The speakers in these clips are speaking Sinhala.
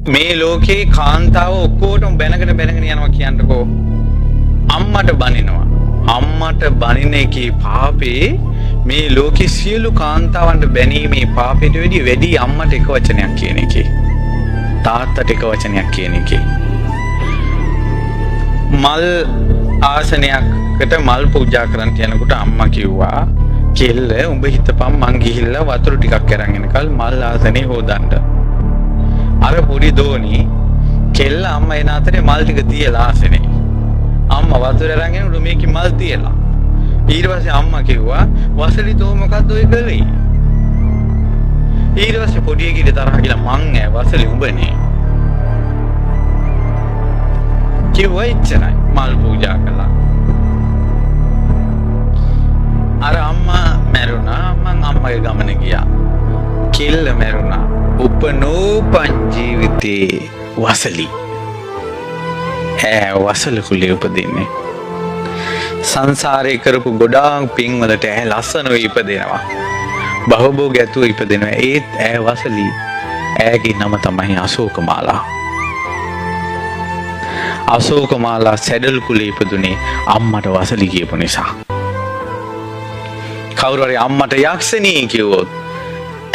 මේ ලෝකේ කාන්තාව ඔක්කොටම බැනගෙන යනවා කියන්නකෝ. අම්මට බනිනවා. අම්මට බනින එකේ පාපේ මේ ලෝකේ සියලු කාන්තාවන්ට බැනීමේ පාපෙට වැඩි අම්මට එක වචනයක් කියන එකේ. තාත්තට එක වචනයක් කියන එකේ. මල් ආසනයකට මල් පූජා කරන්න යනකොට අම්මා කිව්වා කෙල්ල උඹ හිතපන් මං ගිහිල්ලා වතුර ටිකක් අරන් එනකල් මල් ආසනේ හොදන්න. අර පොඩි දෝනි කෙල්ල අම්මා එන අතරේ මල් ටික තියලා ආසනේ. අම්මා වතුර අරන් එනකොට මේකේ මල් තියලා. ඊට පස්සේ අම්මා කිව්වා වසලි තෝ මොකද්ද ඔය කළේ? ඊට පස්සේ පොඩි එකේ තරහ ගිහලා මං නෑ වසලි උඹනේ. කිව්වා ඉච්චරයි මල් පූජා කළා. අර අම්මා මැරුණා මං අම්මගේ ගමන ගියා. කෙල්ල මැරුණා. උපනෝපන් ජීවිතේ වසලි. වසල කුලේ උපදින්නේ. සංසාරේ කරපු ගොඩාක් පින් වලට ලස්සනව ඉපදෙනවා. භවභෝග ඇතුව ඉපදෙනවා. ඒත් වසලි. ඇගේ නම තමයි අශෝකමාලා. අශෝකමාලා සැඩල් කුලේ ඉපදුනේ අම්මට වසලි කියපු නිසා. කවුරු හරි අම්මට යක්ෂණී කිව්වොත්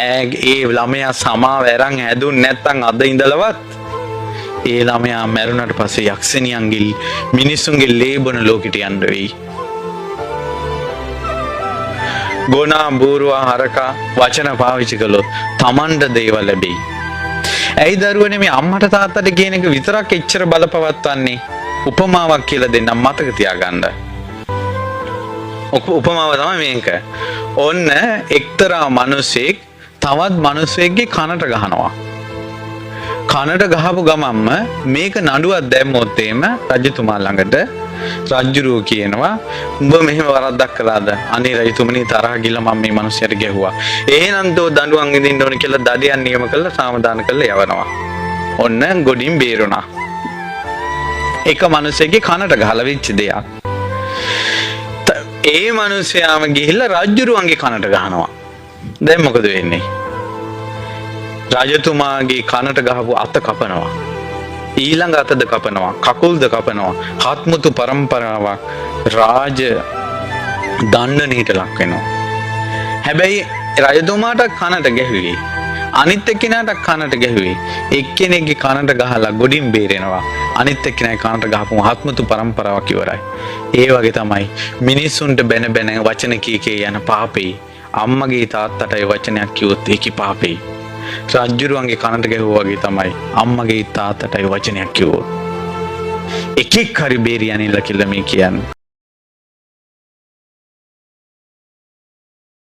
ඒ ළමයා සමාව අරන් හැදුන් නැත්තම් අද ඉඳලවත් ඒ ළමයා මැරුණට පස්සේ යක්ෂණියන්ගේ මිනිසුන්ගේ ලේබන ලෝකෙට යන්න වෙයි. ගෝනා බූරුවා හරකා වචන පාවිච්චි කළොත් Tamanට දේවල් ලැබෙයි. ඇයි දරුවනේ මේ අම්මට තාත්තට කියන එක විතරක් එච්චර බලපවත්වන්නේ? උපමාවක් කියලා දෙන්නම් මතක තියාගන්න. උපමාව තමයි මේක. ඔන්න එක්තරා මිනිසෙක් තවත් මිනිසෙක්ගේ කනට ගහනවා. කනට ගහපු ගමන්ම මේක නඩුවක් දැම්මොත් එම රජතුමා ළඟට රජුරෝ කියනවා උඹ මෙහෙම වරද්දක් කළාද? අනේ රජතුමනි තරහ ගිහලා මම මේ මිනිහයට ගැහුවා. එහෙනම් තෝ දඬුවම් විඳින්න ඕනේ කියලා දඩයන් නියම කළා සාමදාන කළා යවනවා. ඔන්න ගොඩින් බේරුණා. එක මිනිසෙක්ගේ කනට ගහලා වෙච්ච දෙයක්. ඒ මිනිහයාම ගිහිල්ලා රජුරුවන්ගේ කනට ගහනවා. දැන් මොකද වෙන්නේ? රජතුමාගේ කනට ගහපු අත කපනවා. ඊළඟ අතද කපනවා. කකුල්ද කපනවා. හත්මුතු පරම්පරාවක් රාජ දණ්ඩනයට ලක් වෙනවා. හැබැයි රජතුමාට කනට ගැහුවේ. අනිත් එක්කෙනාට කනට ගැහුවේ. එක්කෙනෙක්ගේ කනට ගහලා ගොඩින් බේරෙනවා. අනිත් එක්කෙනාගේ කනට ගහපුවම හත්මුතු පරම්පරාවක් ඉවරයි. ඒ වගේ තමයි මිනිස්සුන්ට බැන වචන කී යන පාපේ. අම්මගේ තාත්තටයි වචනයක් කිව්වොත් ඒකේ පාපේ. රජුරුවන්ගේ කනට ගැහුවා වගේ තමයි අම්මගේ තාත්තටයි වචනයක් කිව්වොත්. එකෙක් හරි බේරියන්නේ කියලා මේ කියන්නේ.